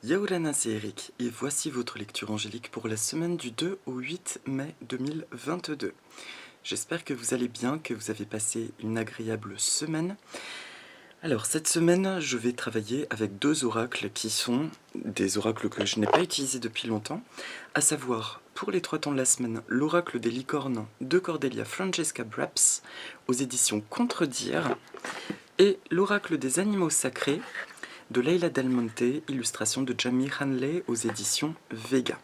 Yaorana, c'est Eric, et voici votre lecture angélique pour la semaine du 2 au 8 mai 2022. J'espère que vous allez bien, que vous avez passé une agréable semaine. Alors, cette semaine, je vais travailler avec deux oracles qui sont des oracles que je n'ai pas utilisés depuis longtemps, à savoir, pour les 3 temps de la semaine, l'oracle des licornes de Cordelia Francesca Braps aux éditions Contredire, et l'oracle des animaux sacrés de Leila Del Monte, illustration de Jamie Hanley aux éditions Vega.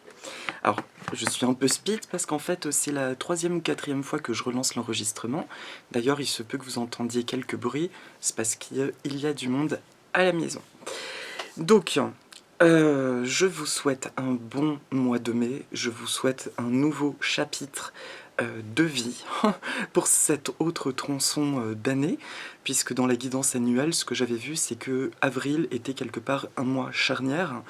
Alors, je suis un peu speed parce qu'en fait, c'est la 3e ou 4e fois que je relance l'enregistrement. D'ailleurs, il se peut que vous entendiez quelques bruits, c'est parce qu'il y a du monde à la maison. Donc, je vous souhaite un bon mois de mai, je vous souhaite un nouveau chapitre de vie pour cet autre tronçon d'année, puisque dans la guidance annuelle, ce que j'avais vu, c'est que avril était quelque part un mois charnière,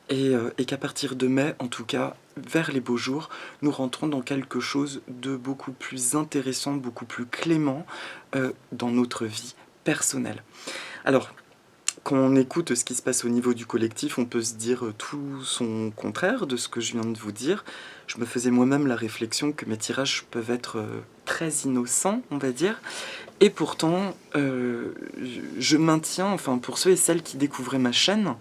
et qu'à partir de mai, en tout cas, vers les beaux jours, nous rentrons dans quelque chose de beaucoup plus intéressant, beaucoup plus clément dans notre vie personnelle. Alors, quand on écoute ce qui se passe au niveau du collectif, on peut se dire tout son contraire de ce que je viens de vous dire. Je me faisais moi-même la réflexion que mes tirages peuvent être très innocents, on va dire. Et pourtant, je maintiens, enfin pour ceux et celles qui découvraient ma chaîne,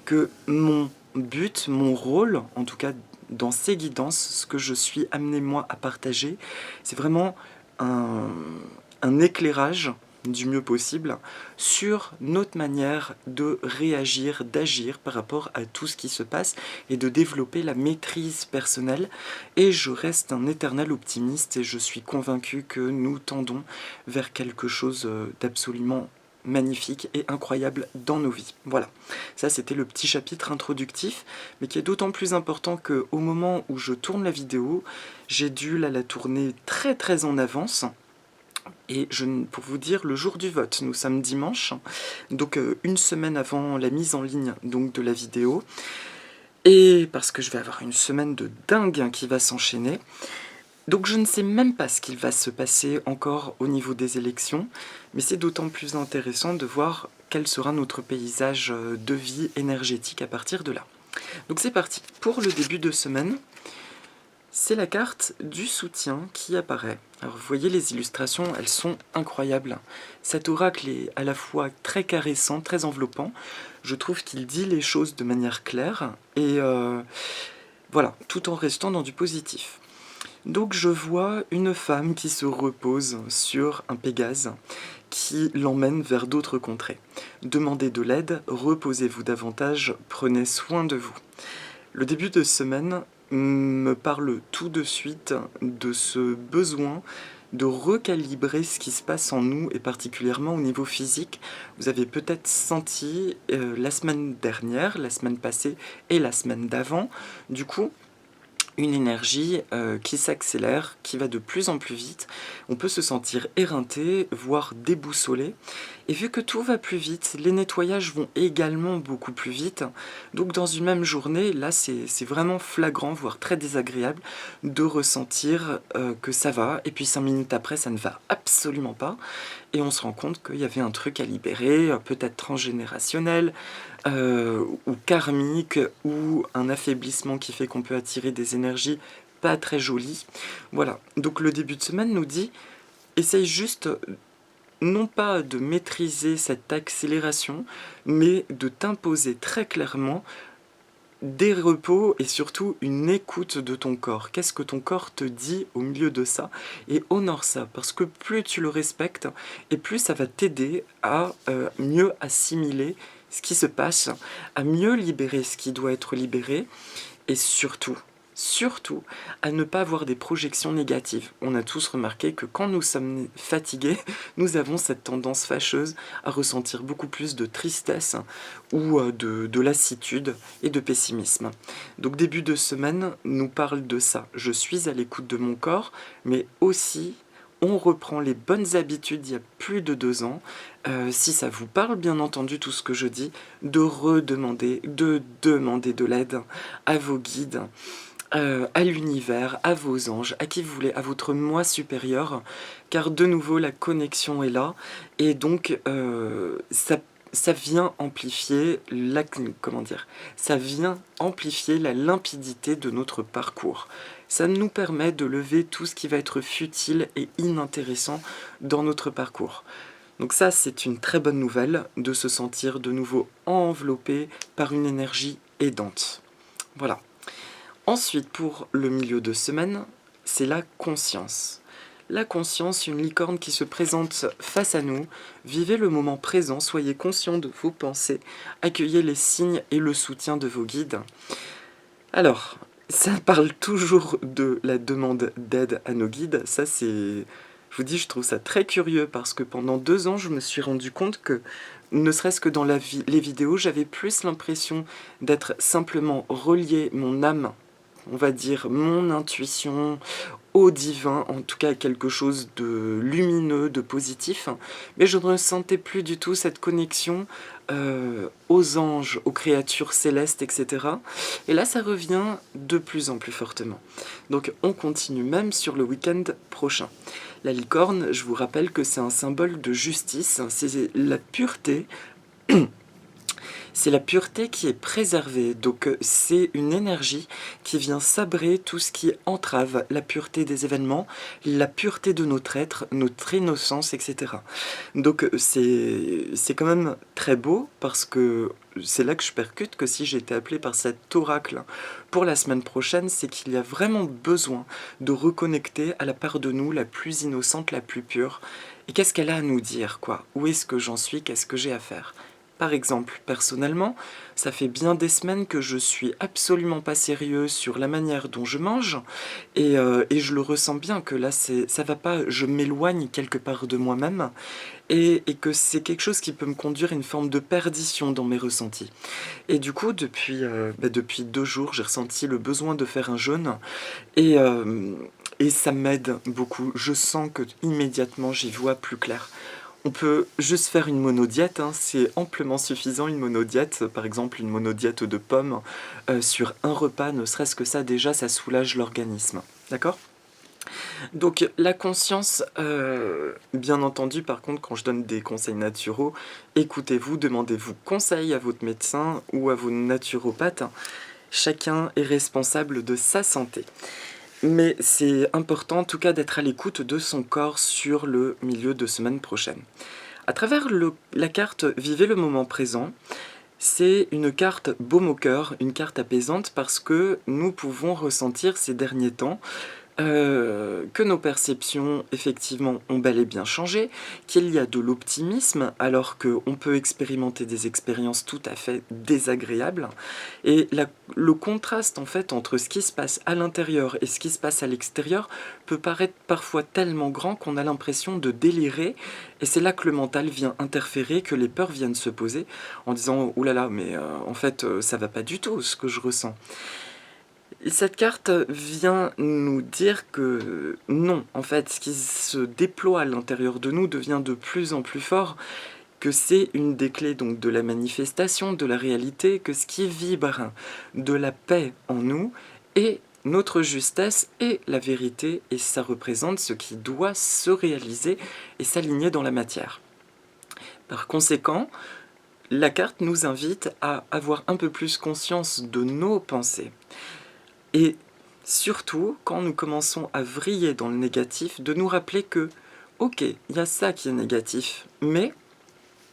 que mon but, mon rôle, en tout cas dans ces guidances, ce que je suis amené moi à partager, c'est vraiment un éclairage du mieux possible sur notre manière de réagir, d'agir par rapport à tout ce qui se passe et de développer la maîtrise personnelle. Et je reste un éternel optimiste et je suis convaincu que nous tendons vers quelque chose d'absolument magnifique et incroyable dans nos vies. Voilà, ça c'était le petit chapitre introductif, mais qui est d'autant plus important qu'au moment où je tourne la vidéo, j'ai dû la tourner très en avance. Et pour vous dire, le jour du vote, nous sommes dimanche, donc une semaine avant la mise en ligne donc, de la vidéo, et parce que je vais avoir une semaine de dingue qui va s'enchaîner, donc je ne sais même pas ce qu'il va se passer encore au niveau des élections, mais c'est d'autant plus intéressant de voir quel sera notre paysage de vie énergétique à partir de là. Donc c'est parti, pour le début de semaine, c'est la carte du soutien qui apparaît. Alors vous voyez les illustrations, elles sont incroyables. Cet oracle est à la fois très caressant, très enveloppant. Je trouve qu'il dit les choses de manière claire et voilà, tout en restant dans du positif. Donc je vois une femme qui se repose sur un Pégase qui l'emmène vers d'autres contrées. Demandez de l'aide, reposez-vous davantage, prenez soin de vous. Le début de semaine me parle tout de suite de ce besoin de recalibrer ce qui se passe en nous et particulièrement au niveau physique. Vous avez peut-être senti la semaine dernière, la semaine passée et la semaine d'avant, du coup, une énergie qui s'accélère, qui va de plus en plus vite. On peut se sentir éreinté, voire déboussolé. Et vu que tout va plus vite, les nettoyages vont également beaucoup plus vite. Donc dans une même journée, là c'est vraiment flagrant, voire très désagréable, de ressentir que ça va, et puis 5 minutes après, ça ne va absolument pas. Et on se rend compte qu'il y avait un truc à libérer, peut-être transgénérationnel, ou karmique, ou un affaiblissement qui fait qu'on peut attirer des énergies pas très jolies. Voilà, donc le début de semaine nous dit, essaye juste non pas de maîtriser cette accélération, mais de t'imposer très clairement des repos et surtout une écoute de ton corps. Qu'est-ce que ton corps te dit au milieu de ça? Et honore ça, parce que plus tu le respectes, et plus ça va t'aider à mieux assimiler ce qui se passe, à mieux libérer ce qui doit être libéré, et surtout, à ne pas avoir des projections négatives. On a tous remarqué que quand nous sommes fatigués, nous avons cette tendance fâcheuse à ressentir beaucoup plus de tristesse ou de lassitude et de pessimisme. Donc début de semaine nous parle de ça. Je suis à l'écoute de mon corps, mais aussi on reprend les bonnes habitudes d'il y a plus de 2 ans. Si ça vous parle, bien entendu, tout ce que je dis, de demander de l'aide à vos guides, à l'univers, à vos anges, à qui vous voulez, à votre moi supérieur, car de nouveau la connexion est là, et donc ça vient amplifier ça vient amplifier la limpidité de notre parcours. Ça nous permet de lever tout ce qui va être futile et inintéressant dans notre parcours. Donc ça, c'est une très bonne nouvelle, de se sentir de nouveau enveloppé par une énergie aidante. Voilà. Ensuite, pour le milieu de semaine, c'est la conscience. La conscience, une licorne qui se présente face à nous. Vivez le moment présent, soyez conscient de vos pensées, accueillez les signes et le soutien de vos guides. Alors, ça parle toujours de la demande d'aide à nos guides. Ça, c'est... Je vous dis, je trouve ça très curieux parce que pendant 2 ans, je me suis rendu compte que, ne serait-ce que dans les vidéos, j'avais plus l'impression d'être simplement relié mon âme, on va dire mon intuition, au divin, en tout cas à quelque chose de lumineux, de positif, mais je ne ressentais plus du tout cette connexion aux anges, aux créatures célestes, etc. Et là, ça revient de plus en plus fortement. Donc on continue même sur le week-end prochain. La licorne, je vous rappelle que c'est un symbole de justice, c'est la pureté. C'est la pureté qui est préservée, donc c'est une énergie qui vient sabrer tout ce qui entrave la pureté des événements, la pureté de notre être, notre innocence, etc. Donc c'est quand même très beau, parce que c'est là que je percute que si j'ai été appelé par cet oracle pour la semaine prochaine, c'est qu'il y a vraiment besoin de reconnecter à la part de nous la plus innocente, la plus pure. Et qu'est-ce qu'elle a à nous dire, quoi? Où est-ce que j'en suis? Qu'est-ce que j'ai à faire? Par exemple, personnellement, ça fait bien des semaines que je suis absolument pas sérieux sur la manière dont je mange, et je le ressens bien que là, ça va pas, je m'éloigne quelque part de moi-même, et que c'est quelque chose qui peut me conduire à une forme de perdition dans mes ressentis. Et du coup, depuis 2 jours, j'ai ressenti le besoin de faire un jeûne, et ça m'aide beaucoup. Je sens que immédiatement j'y vois plus clair. On peut juste faire une monodiète, c'est amplement suffisant, une monodiète, par exemple une monodiète de pommes, sur un repas, ne serait-ce que ça, déjà, ça soulage l'organisme, d'accord? Donc la conscience, bien entendu, par contre, quand je donne des conseils naturaux, écoutez-vous, demandez-vous conseil à votre médecin ou à vos naturopathes, chacun est responsable de sa santé. Mais c'est important en tout cas d'être à l'écoute de son corps sur le milieu de semaine prochaine. À travers la carte Vivez le moment présent, c'est une carte baume au cœur, une carte apaisante, parce que nous pouvons ressentir ces derniers temps que nos perceptions, effectivement, ont bel et bien changé, qu'il y a de l'optimisme, alors qu'on peut expérimenter des expériences tout à fait désagréables. Et le contraste, en fait, entre ce qui se passe à l'intérieur et ce qui se passe à l'extérieur peut paraître parfois tellement grand qu'on a l'impression de délirer. Et c'est là que le mental vient interférer, que les peurs viennent se poser, en disant « Ouh là là, mais en fait, ça va pas du tout, ce que je ressens ». Cette carte vient nous dire que non, en fait, ce qui se déploie à l'intérieur de nous devient de plus en plus fort, que c'est une des clés donc de la manifestation, de la réalité, que ce qui vibre de la paix en nous est notre justesse et la vérité, et ça représente ce qui doit se réaliser et s'aligner dans la matière. Par conséquent, la carte nous invite à avoir un peu plus conscience de nos pensées. Et surtout, quand nous commençons à vriller dans le négatif, de nous rappeler que, ok, il y a ça qui est négatif, mais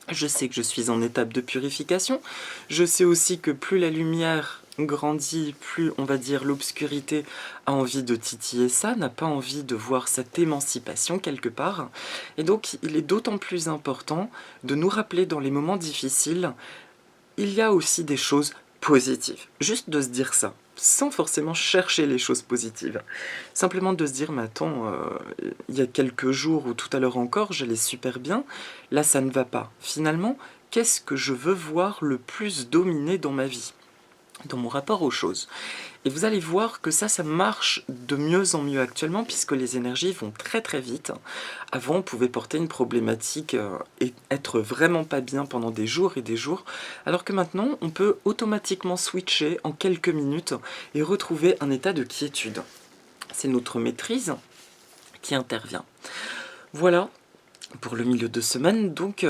je sais que je suis en étape de purification, je sais aussi que plus la lumière grandit, plus, on va dire, l'obscurité a envie de titiller ça, n'a pas envie de voir cette émancipation quelque part. Et donc, il est d'autant plus important de nous rappeler dans les moments difficiles, il y a aussi des choses positives. Juste de se dire ça, sans forcément chercher les choses positives. Simplement de se dire, mais attends, il y a quelques jours ou tout à l'heure encore, j'allais super bien, là ça ne va pas. Finalement, qu'est-ce que je veux voir le plus dominer dans ma vie, dans mon rapport aux choses? Et vous allez voir que ça marche de mieux en mieux actuellement, puisque les énergies vont très très vite. Avant, on pouvait porter une problématique et être vraiment pas bien pendant des jours et des jours, alors que maintenant, on peut automatiquement switcher en quelques minutes et retrouver un état de quiétude. C'est notre maîtrise qui intervient. Voilà, pour le milieu de semaine, donc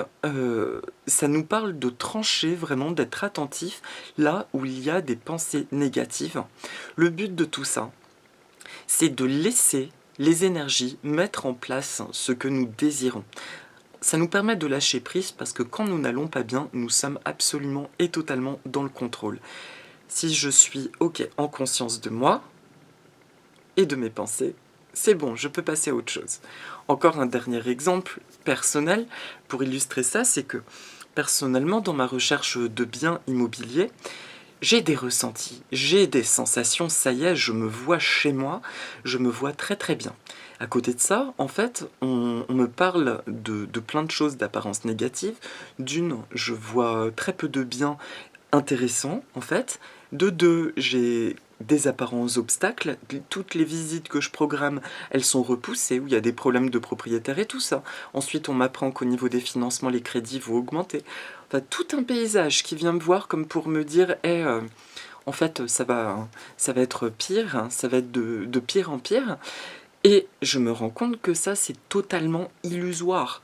ça nous parle de trancher vraiment, d'être attentif là où il y a des pensées négatives. Le but de tout ça, c'est de laisser les énergies mettre en place ce que nous désirons. Ça nous permet de lâcher prise parce que quand nous n'allons pas bien, nous sommes absolument et totalement dans le contrôle. Si je suis OK en conscience de moi et de mes pensées, c'est bon, je peux passer à autre chose. Encore un dernier exemple personnel pour illustrer ça, c'est que personnellement, dans ma recherche de biens immobiliers, j'ai des ressentis, j'ai des sensations, ça y est, je me vois chez moi, je me vois très très bien. À côté de ça, en fait, on me parle de plein de choses d'apparence négative. D'une, je vois très peu de biens intéressants, en fait. De deux, j'ai des apparents obstacles. Toutes les visites que je programme, elles sont repoussées, où il y a des problèmes de propriétaires et tout ça. Ensuite, on m'apprend qu'au niveau des financements, les crédits vont augmenter. Enfin, tout un paysage qui vient me voir comme pour me dire hey, en fait, ça va être pire, hein, ça va être de pire en pire. Et je me rends compte que ça, c'est totalement illusoire.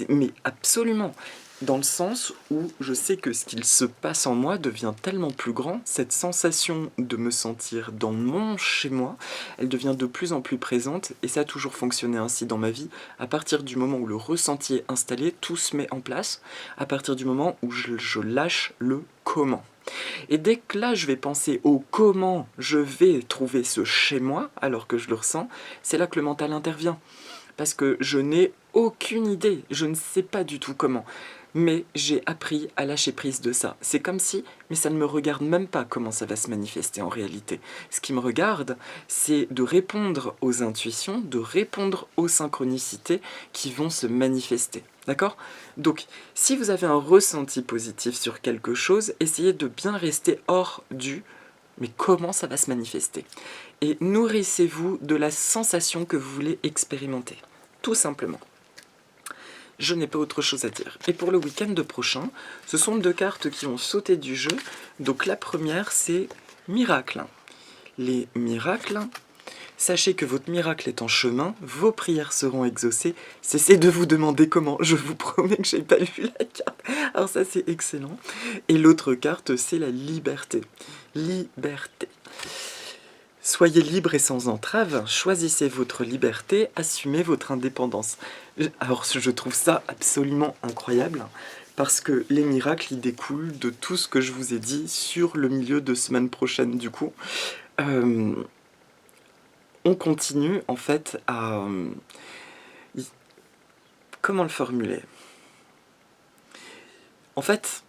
Mais absolument. Dans le sens où je sais que ce qu'il se passe en moi devient tellement plus grand, cette sensation de me sentir dans mon chez-moi, elle devient de plus en plus présente, et ça a toujours fonctionné ainsi dans ma vie. À partir du moment où le ressenti est installé, tout se met en place, à partir du moment où je lâche le comment. Et dès que là, je vais penser au comment je vais trouver ce chez-moi, alors que je le ressens, c'est là que le mental intervient. Parce que je n'ai aucune idée, je ne sais pas du tout comment. Mais j'ai appris à lâcher prise de ça. C'est comme si, mais ça ne me regarde même pas comment ça va se manifester en réalité. Ce qui me regarde, c'est de répondre aux intuitions, de répondre aux synchronicités qui vont se manifester. D'accord? Donc, si vous avez un ressenti positif sur quelque chose, essayez de bien rester hors du mais comment ça va se manifester? Et nourrissez-vous de la sensation que vous voulez expérimenter. Tout simplement. Je n'ai pas autre chose à dire. Et pour le week-end prochain, ce sont 2 cartes qui ont sauté du jeu. Donc la première, c'est Miracle. Les miracles, sachez que votre miracle est en chemin, vos prières seront exaucées. Cessez de vous demander comment, je vous promets que j'ai pas lu la carte. Alors ça, c'est excellent. Et l'autre carte, c'est la liberté. Liberté. Soyez libre et sans entrave, choisissez votre liberté, assumez votre indépendance. Alors je trouve ça absolument incroyable, parce que les miracles, ils découlent de tout ce que je vous ai dit sur le milieu de semaine prochaine du coup. On continue en fait à... Comment le formuler? En fait,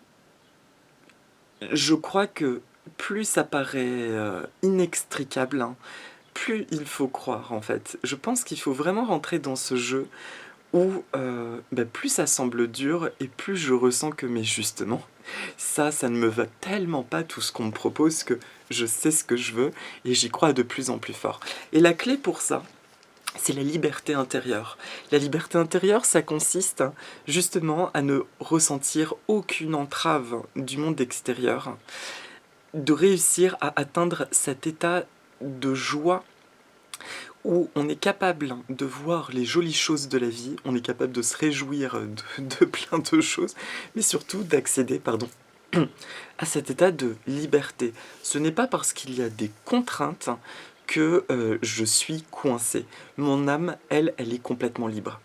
je crois que plus ça paraît inextricable, hein, plus il faut croire en fait. Je pense qu'il faut vraiment rentrer dans ce jeu où plus ça semble dur et plus je ressens que mais justement, ça ne me va tellement pas tout ce qu'on me propose que je sais ce que je veux et j'y crois de plus en plus fort. Et la clé pour ça, c'est la liberté intérieure. La liberté intérieure, ça consiste justement à ne ressentir aucune entrave du monde extérieur, de réussir à atteindre cet état de joie où on est capable de voir les jolies choses de la vie, on est capable de se réjouir de plein de choses, mais surtout d'accéder, à cet état de liberté. Ce n'est pas parce qu'il y a des contraintes que je suis coincé. Mon âme, elle est complètement libre.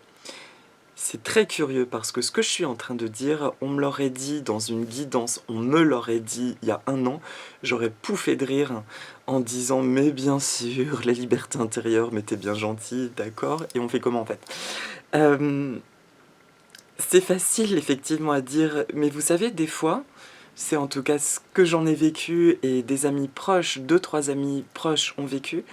C'est très curieux parce que ce que je suis en train de dire, on me l'aurait dit dans une guidance, on me l'aurait dit il y a 1 an, j'aurais pouffé de rire en disant mais bien sûr, la liberté intérieure, mais t'es bien gentil, d'accord? Et on fait comment en fait? C'est facile effectivement à dire, mais vous savez, des fois, c'est en tout cas ce que j'en ai vécu et des amis proches, 2-3 amis proches ont vécu,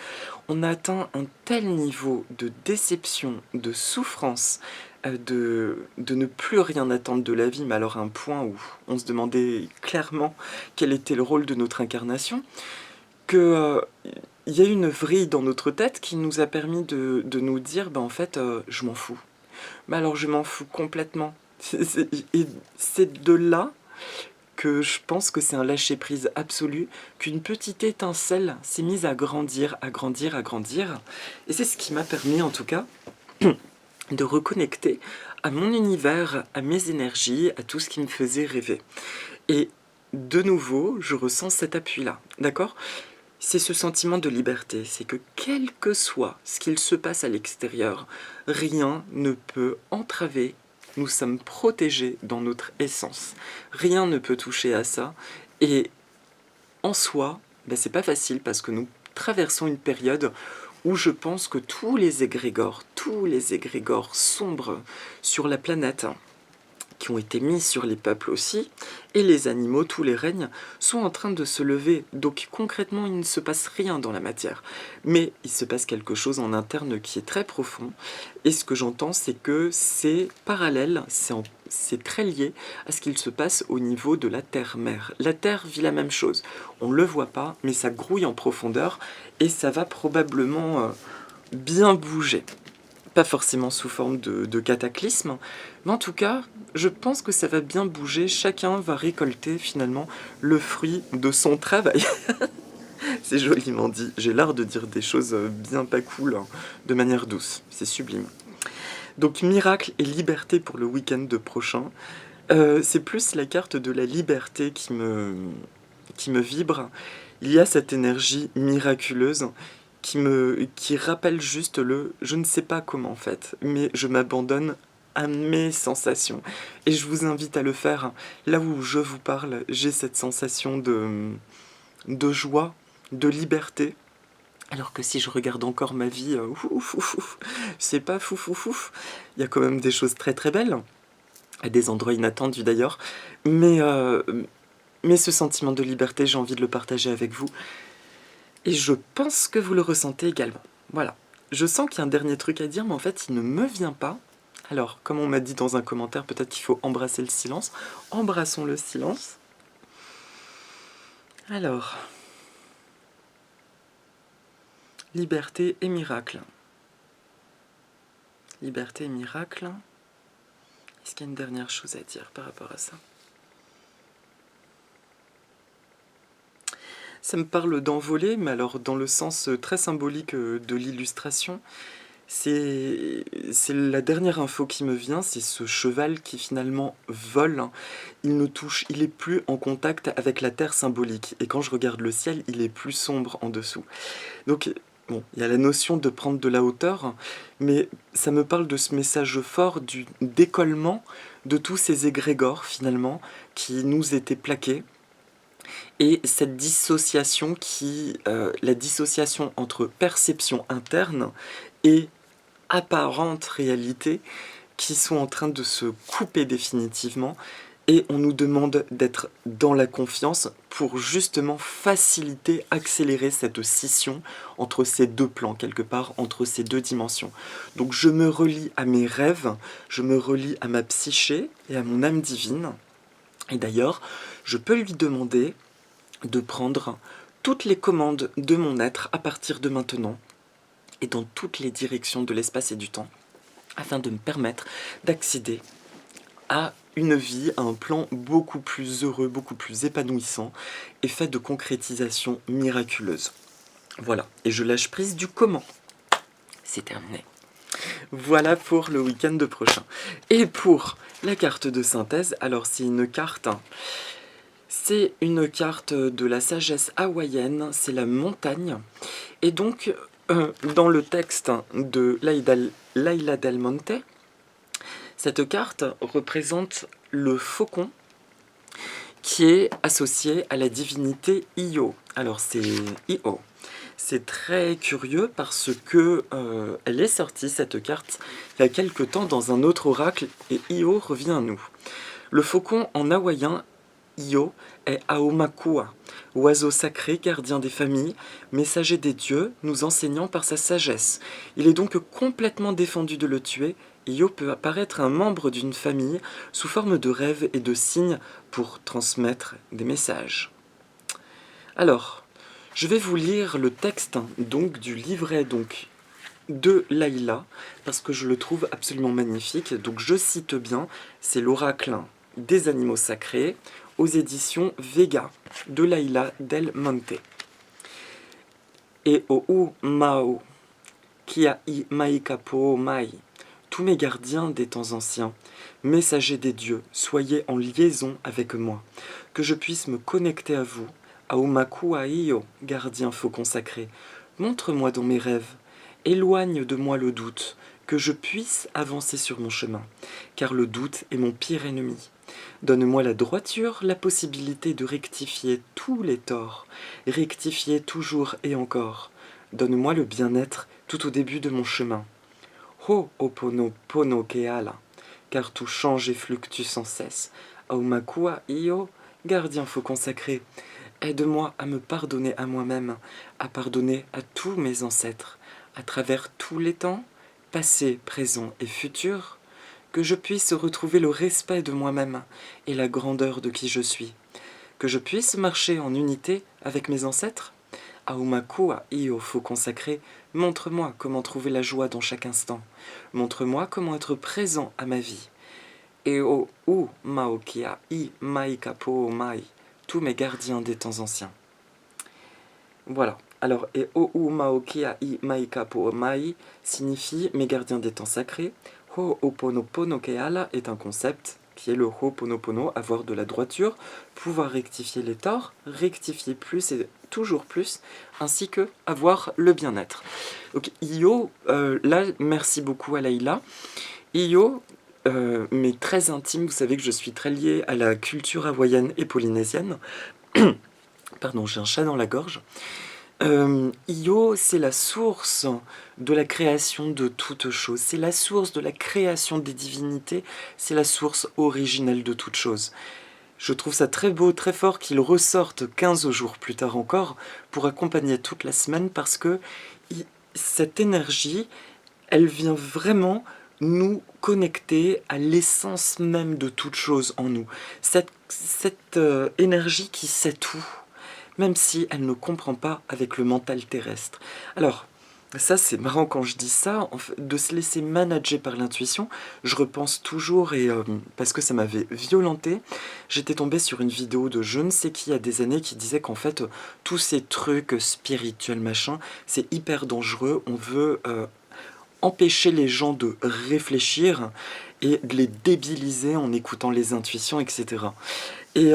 on a atteint un tel niveau de déception, de souffrance, de ne plus rien attendre de la vie, mais alors à un point où on se demandait clairement quel était le rôle de notre incarnation, que il y a eu une vrille dans notre tête qui nous a permis de nous dire, en fait, je m'en fous. Mais alors je m'en fous complètement. Et c'est de là que je pense que c'est un lâcher-prise absolu, qu'une petite étincelle s'est mise à grandir, à grandir, à grandir. Et c'est ce qui m'a permis, en tout cas, de reconnecter à mon univers, à mes énergies, à tout ce qui me faisait rêver. Et de nouveau, je ressens cet appui-là, d'accord? C'est ce sentiment de liberté, c'est que quel que soit ce qu'il se passe à l'extérieur, rien ne peut entraver, nous sommes protégés dans notre essence. Rien ne peut toucher à ça, et en soi, c'est pas facile parce que nous traversons une période où je pense que tous les égrégores sombres sur la planète, qui ont été mis sur les peuples aussi, et les animaux, tous les règnes, sont en train de se lever. Donc concrètement, il ne se passe rien dans la matière. Mais il se passe quelque chose en interne qui est très profond. Et ce que j'entends, c'est que c'est parallèle, c'est très lié à ce qu'il se passe au niveau de la Terre-Mère. La Terre vit la même chose. On ne le voit pas, mais ça grouille en profondeur, et ça va probablement bien bouger. Pas forcément sous forme de cataclysme, mais en tout cas, je pense que ça va bien bouger. Chacun va récolter finalement le fruit de son travail. C'est joliment dit. J'ai l'art de dire des choses bien pas cool, hein, de manière douce. C'est sublime. Donc miracle et liberté pour le week-end prochain. C'est plus la carte de la liberté qui me vibre. Il y a cette énergie miraculeuse qui rappelle juste je ne sais pas comment en fait, mais je m'abandonne à mes sensations. Et je vous invite à le faire. Là où je vous parle, j'ai cette sensation de joie, de liberté. Alors que si je regarde encore ma vie, c'est pas fou. Il y a quand même des choses très très belles, à des endroits inattendus d'ailleurs. Mais ce sentiment de liberté, j'ai envie de le partager avec vous. Et je pense que vous le ressentez également. Voilà. Je sens qu'il y a un dernier truc à dire, mais en fait, il ne me vient pas. Alors, comme on m'a dit dans un commentaire, peut-être qu'il faut embrasser le silence. Embrassons le silence. Alors, liberté et miracle. Liberté et miracle. Est-ce qu'il y a une dernière chose à dire par rapport à ça ? Ça me parle d'envoler, mais alors dans le sens très symbolique de l'illustration. C'est la dernière info qui me vient, c'est ce cheval qui finalement vole. Il est plus en contact avec la terre symbolique. Et quand je regarde le ciel, il est plus sombre en dessous. Donc, bon, il y a la notion de prendre de la hauteur, mais ça me parle de ce message fort du décollement de tous ces égrégores finalement qui nous étaient plaqués. Et cette dissociation la dissociation entre perception interne et apparente réalité qui sont en train de se couper définitivement, et on nous demande d'être dans la confiance pour justement faciliter, accélérer cette scission entre ces deux plans, quelque part, entre ces deux dimensions. Donc je me relie à mes rêves, je me relie à ma psyché et à mon âme divine, et d'ailleurs, je peux lui demander de prendre toutes les commandes de mon être à partir de maintenant et dans toutes les directions de l'espace et du temps, afin de me permettre d'accéder à une vie, à un plan beaucoup plus heureux, beaucoup plus épanouissant et fait de concrétisation miraculeuse. Voilà, et je lâche prise du comment. C'est terminé. Voilà pour le week-end prochain. Et pour la carte de synthèse, alors c'est une carte de la sagesse hawaïenne, c'est la montagne. Et donc, dans le texte de Laila Del Monte, cette carte représente le faucon qui est associé à la divinité Io. Alors c'est Io. C'est très curieux parce que elle est sortie, cette carte, il y a quelque temps dans un autre oracle, et Io revient à nous. Le faucon en hawaïen, Io, est Aomakua, oiseau sacré, gardien des familles, messager des dieux, nous enseignant par sa sagesse. Il est donc complètement défendu de le tuer. Io peut apparaître un membre d'une famille sous forme de rêves et de signes pour transmettre des messages. Alors, je vais vous lire le texte donc du livret de Laila, parce que je le trouve absolument magnifique. Donc je cite bien, c'est l'oracle des animaux sacrés, aux éditions Vega, de Laila Del Monte. E o u mau, kia I maikapo mai, tous mes gardiens des temps anciens, messagers des dieux, soyez en liaison avec moi, que je puisse me connecter à vous, Aumakua Io, gardien faucon sacré, montre-moi dans mes rêves, éloigne de moi le doute, que je puisse avancer sur mon chemin, car le doute est mon pire ennemi. Donne-moi la droiture, la possibilité de rectifier tous les torts, rectifier toujours et encore. Donne-moi le bien-être tout au début de mon chemin. Ho'oponopono keala, car tout change et fluctue sans cesse. Aumakua Io, gardien faucon sacré, aide-moi à me pardonner à moi-même, à pardonner à tous mes ancêtres, à travers tous les temps, passé, présent et futur, que je puisse retrouver le respect de moi-même et la grandeur de qui je suis, que je puisse marcher en unité avec mes ancêtres. Aumakua Io faucon sacré, montre-moi comment trouver la joie dans chaque instant, montre-moi comment être présent à ma vie. Eo u maokia I maikapo mai, tous mes gardiens des temps anciens. Voilà. Alors, Eo u maokia I maikapo mai signifie mes gardiens des temps sacrés. Ho'oponopono keala est un concept qui est le Ho'oponopono, avoir de la droiture, pouvoir rectifier les torts, rectifier plus et toujours plus, ainsi que avoir le bien-être. Donc Io, là, merci beaucoup à Laïla. Io, mais très intime, vous savez que je suis très liée à la culture hawaïenne et polynésienne. Pardon, j'ai un chat dans la gorge. Io, c'est la source de la création de toute chose, c'est la source de la création des divinités, c'est la source originelle de toute chose. Je trouve ça très beau, très fort qu'il ressorte 15 jours plus tard encore pour accompagner toute la semaine parce que cette énergie, elle vient vraiment nous connecter à l'essence même de toute chose en nous. Cette énergie qui sait tout, même si elle ne comprend pas avec le mental terrestre. Alors, ça c'est marrant quand je dis ça, en fait, de se laisser manager par l'intuition, je repense toujours, et parce que ça m'avait violenté, j'étais tombée sur une vidéo de je ne sais qui il y a des années qui disait qu'en fait, tous ces trucs spirituels, machin, c'est hyper dangereux, on veut empêcher les gens de réfléchir et de les débiliser en écoutant les intuitions, etc. Et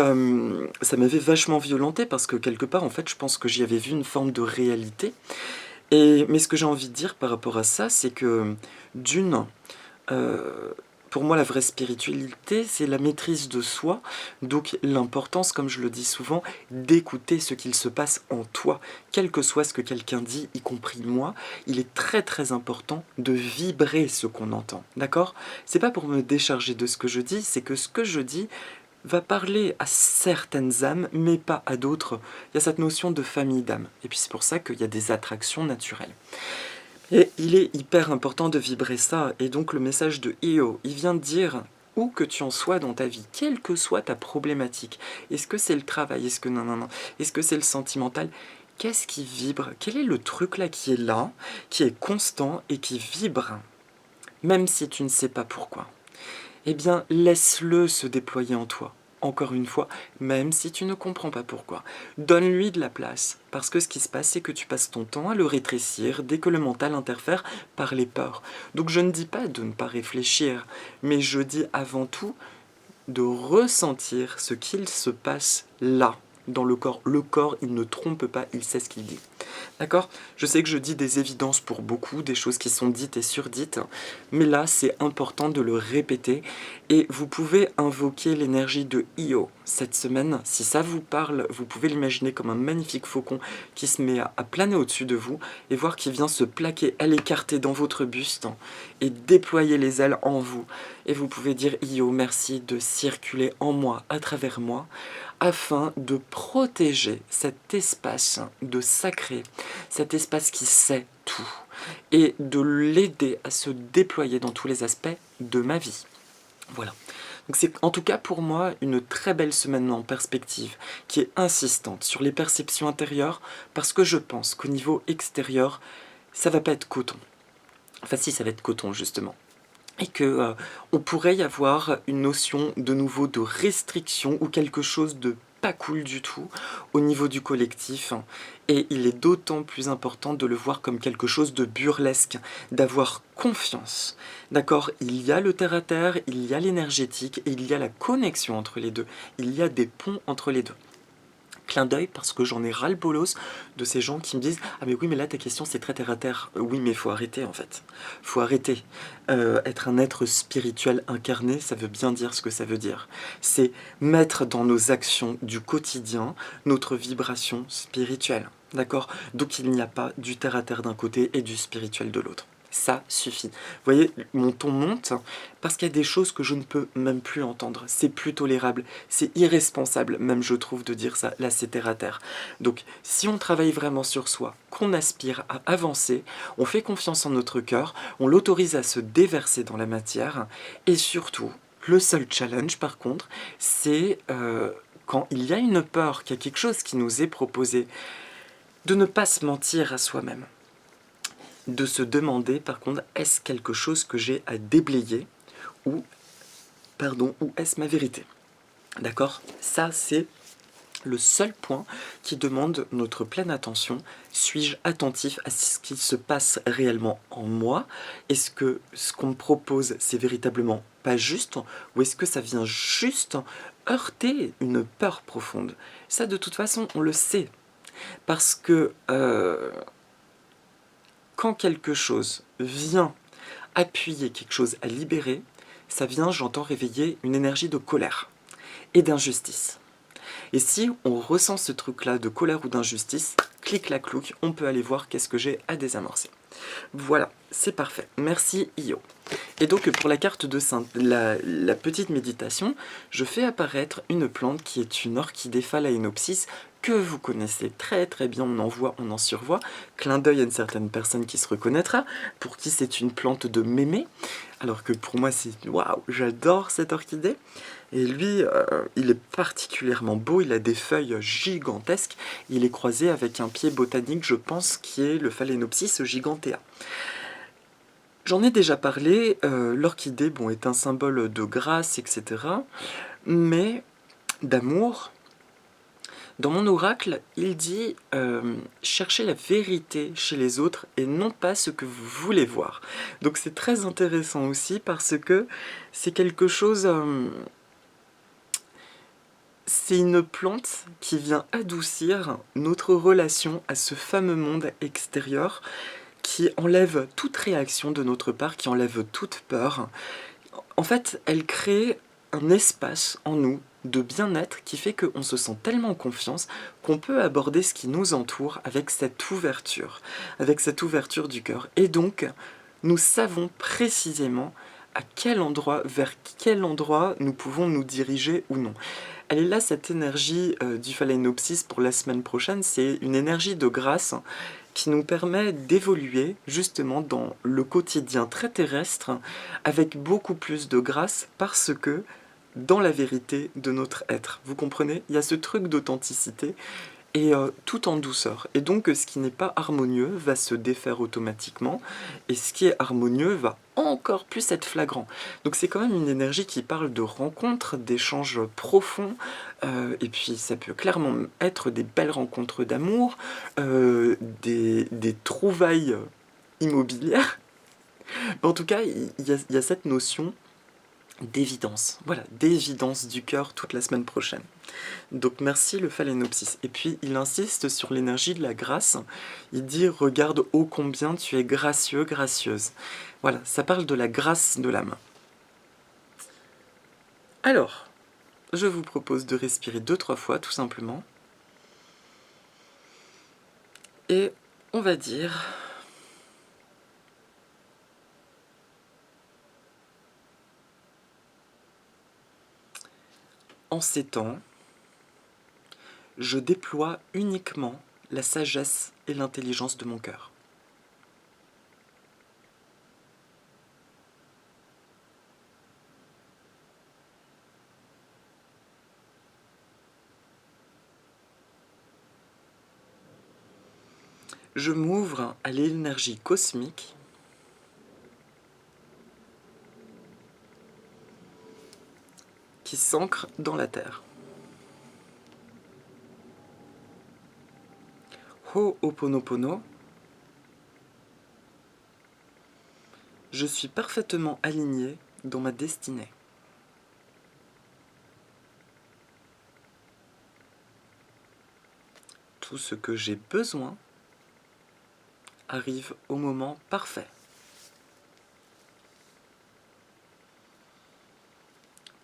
ça m'avait vachement violenté parce que quelque part, en fait, je pense que j'y avais vu une forme de réalité. Mais ce que j'ai envie de dire par rapport à ça, c'est que d'une, pour moi, la vraie spiritualité, c'est la maîtrise de soi. Donc l'importance, comme je le dis souvent, d'écouter ce qu'il se passe en toi. Quel que soit ce que quelqu'un dit, y compris moi, il est très très important de vibrer ce qu'on entend. D'accord ? C'est pas pour me décharger de ce que je dis, c'est que ce que je dis va parler à certaines âmes, mais pas à d'autres. Il y a cette notion de famille d'âmes. Et puis c'est pour ça qu'il y a des attractions naturelles. Et il est hyper important de vibrer ça. Et donc le message de Io, il vient de dire où que tu en sois dans ta vie, quelle que soit ta problématique. Est-ce que c'est le travail? Est-ce que non? Est-ce que c'est le sentimental? Qu'est-ce qui vibre? Quel est le truc là, qui est constant et qui vibre, même si tu ne sais pas pourquoi? Eh bien, laisse-le se déployer en toi. Encore une fois, même si tu ne comprends pas pourquoi. Donne-lui de la place. Parce que ce qui se passe, c'est que tu passes ton temps à le rétrécir dès que le mental interfère par les peurs. Donc je ne dis pas de ne pas réfléchir, mais je dis avant tout de ressentir ce qu'il se passe là, dans le corps. Le corps, il ne trompe pas, il sait ce qu'il dit. D'accord? Je sais que je dis des évidences pour beaucoup, des choses qui sont dites et surdites, mais là, c'est important de le répéter. Et vous pouvez invoquer l'énergie de Io cette semaine. Si ça vous parle, vous pouvez l'imaginer comme un magnifique faucon qui se met à planer au-dessus de vous et voir qu'il vient se plaquer à l'écarté dans votre buste et déployer les ailes en vous. Et vous pouvez dire Io, merci de circuler en moi, à travers moi, afin de protéger cet espace de sacré, cet espace qui sait tout, et de l'aider à se déployer dans tous les aspects de ma vie. Voilà. Donc c'est en tout cas pour moi une très belle semaine en perspective, qui est insistante sur les perceptions intérieures, parce que je pense qu'au niveau extérieur, ça va pas être coton. Enfin si, ça va être coton justement. Et que on pourrait y avoir une notion de nouveau de restriction ou quelque chose de pas cool du tout au niveau du collectif. Et il est d'autant plus important de le voir comme quelque chose de burlesque, d'avoir confiance. D'accord? Il y a le terre-à-terre, il y a l'énergétique et il y a la connexion entre les deux. Il y a des ponts entre les deux. Clin d'œil parce que j'en ai ras-le-bolos de ces gens qui me disent « Ah mais oui, mais là ta question c'est très terre à terre. » Oui, mais faut arrêter en fait. Faut arrêter. Être un être spirituel incarné, ça veut bien dire ce que ça veut dire. C'est mettre dans nos actions du quotidien notre vibration spirituelle. D'accord? Donc il n'y a pas du terre à terre d'un côté et du spirituel de l'autre. Ça suffit. Vous voyez, mon ton monte parce qu'il y a des choses que je ne peux même plus entendre. C'est plus tolérable, c'est irresponsable même je trouve de dire ça. Là c'est terre à terre. Donc si on travaille vraiment sur soi, qu'on aspire à avancer, on fait confiance en notre cœur, on l'autorise à se déverser dans la matière et surtout, le seul challenge par contre, c'est quand il y a une peur, qu'il y a quelque chose qui nous est proposé, de ne pas se mentir à soi-même. De se demander par contre, est-ce quelque chose que j'ai à déblayer ou est-ce ma vérité? D'accord? Ça, c'est le seul point qui demande notre pleine attention. Suis-je attentif à ce qui se passe réellement en moi? Est-ce que ce qu'on me propose, c'est véritablement pas juste? Ou est-ce que ça vient juste heurter une peur profonde? Ça, de toute façon, on le sait. Parce que quand quelque chose vient appuyer quelque chose à libérer, ça vient, j'entends, réveiller une énergie de colère et d'injustice. Et si on ressent ce truc-là de colère ou d'injustice, clic-clac-clouc, on peut aller voir qu'est-ce que j'ai à désamorcer. Voilà, c'est parfait. Merci Io. Et donc pour la carte de Sainte, la petite méditation, je fais apparaître une plante qui est une orchidée phalaenopsis que vous connaissez très très bien, on en voit, on en survoit. Clin d'œil à une certaine personne qui se reconnaîtra, pour qui c'est une plante de mémé, alors que pour moi c'est waouh, j'adore cette orchidée. Et lui, il est particulièrement beau, il a des feuilles gigantesques, il est croisé avec un pied botanique, je pense, qui est le Phalaenopsis gigantea. J'en ai déjà parlé, l'orchidée bon, est un symbole de grâce, etc., mais d'amour. Dans mon oracle, il dit cherchez la vérité chez les autres et non pas ce que vous voulez voir. Donc c'est très intéressant aussi parce que c'est quelque chose... c'est une plante qui vient adoucir notre relation à ce fameux monde extérieur, qui enlève toute réaction de notre part, qui enlève toute peur. En fait, elle crée un espace en nous de bien-être qui fait qu'on se sent tellement en confiance qu'on peut aborder ce qui nous entoure avec cette ouverture du cœur. Et donc, nous savons précisément à quel endroit, vers quel endroit nous pouvons nous diriger ou non. Elle est là, cette énergie du Phalaenopsis pour la semaine prochaine, c'est une énergie de grâce qui nous permet d'évoluer justement dans le quotidien très terrestre avec beaucoup plus de grâce parce que dans la vérité de notre être. Vous comprenez? Il y a ce truc d'authenticité et tout en douceur. Et donc ce qui n'est pas harmonieux va se défaire automatiquement et ce qui est harmonieux va encore plus être flagrant. Donc c'est quand même une énergie qui parle de rencontres, d'échanges profonds, et puis ça peut clairement être des belles rencontres d'amour, des trouvailles immobilières. Mais en tout cas, il y a cette notion d'évidence, voilà, d'évidence du cœur toute la semaine prochaine. Donc merci le Phalaenopsis. Et puis il insiste sur l'énergie de la grâce. Il dit regarde ô combien tu es gracieux, gracieuse. Voilà, ça parle de la grâce de l'âme. Alors, je vous propose de respirer 2-3 fois tout simplement. Et on va dire... En ces temps, je déploie uniquement la sagesse et l'intelligence de mon cœur. Je m'ouvre à l'énergie cosmique qui s'ancre dans la Terre. Ho'oponopono. Je suis parfaitement aligné dans ma destinée. Tout ce que j'ai besoin arrive au moment parfait.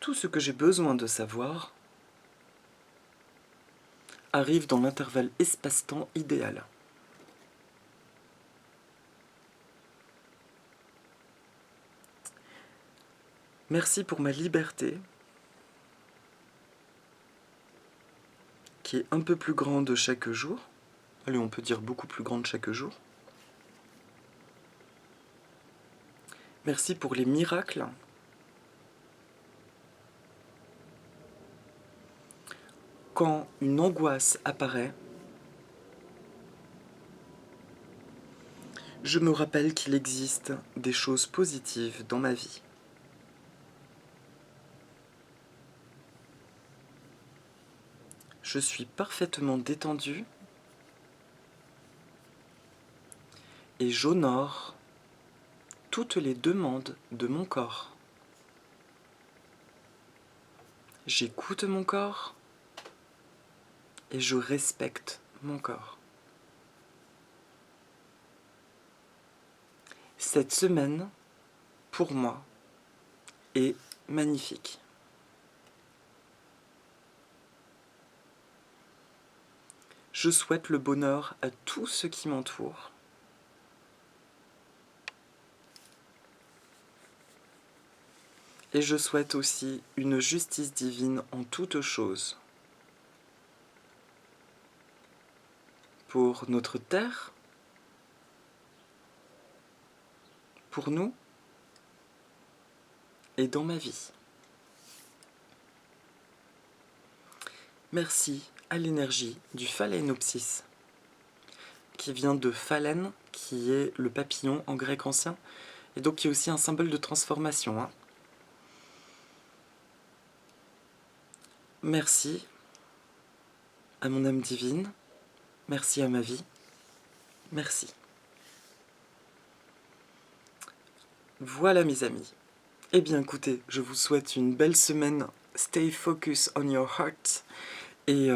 Tout ce que j'ai besoin de savoir arrive dans l'intervalle espace-temps idéal. Merci pour ma liberté, qui est un peu plus grande chaque jour. Allez, on peut dire beaucoup plus grande chaque jour. Merci pour les miracles. Quand une angoisse apparaît, je me rappelle qu'il existe des choses positives dans ma vie. Je suis parfaitement détendu et j'honore toutes les demandes de mon corps. J'écoute mon corps et je respecte mon corps. Cette semaine, pour moi, est magnifique. Je souhaite le bonheur à tous ceux qui m'entourent. Et je souhaite aussi une justice divine en toutes choses. Pour notre terre, pour nous et dans ma vie. Merci à l'énergie du phalaenopsis, qui vient de phalène, qui est le papillon en grec ancien, et donc qui est aussi un symbole de transformation. Merci à mon âme divine, merci à ma vie, merci. Voilà mes amis. Eh bien écoutez, je vous souhaite une belle semaine. Stay focus on your heart. Et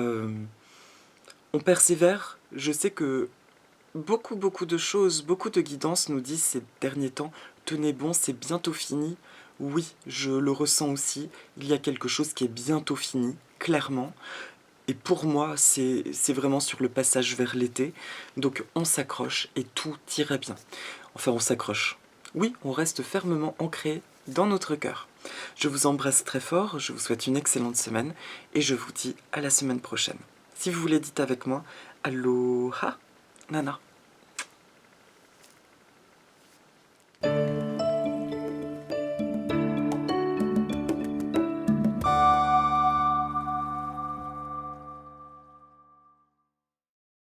on persévère. Je sais que beaucoup de choses, beaucoup de guidances nous disent ces derniers temps, tenez bon, c'est bientôt fini. Oui, je le ressens aussi. Il y a quelque chose qui est bientôt fini, clairement. Et pour moi, c'est vraiment sur le passage vers l'été. Donc on s'accroche et tout ira bien. Enfin, on s'accroche. Oui, on reste fermement ancré dans notre cœur. Je vous embrasse très fort, je vous souhaite une excellente semaine et je vous dis à la semaine prochaine. Si vous voulez, dites avec moi, Aloha, Nana.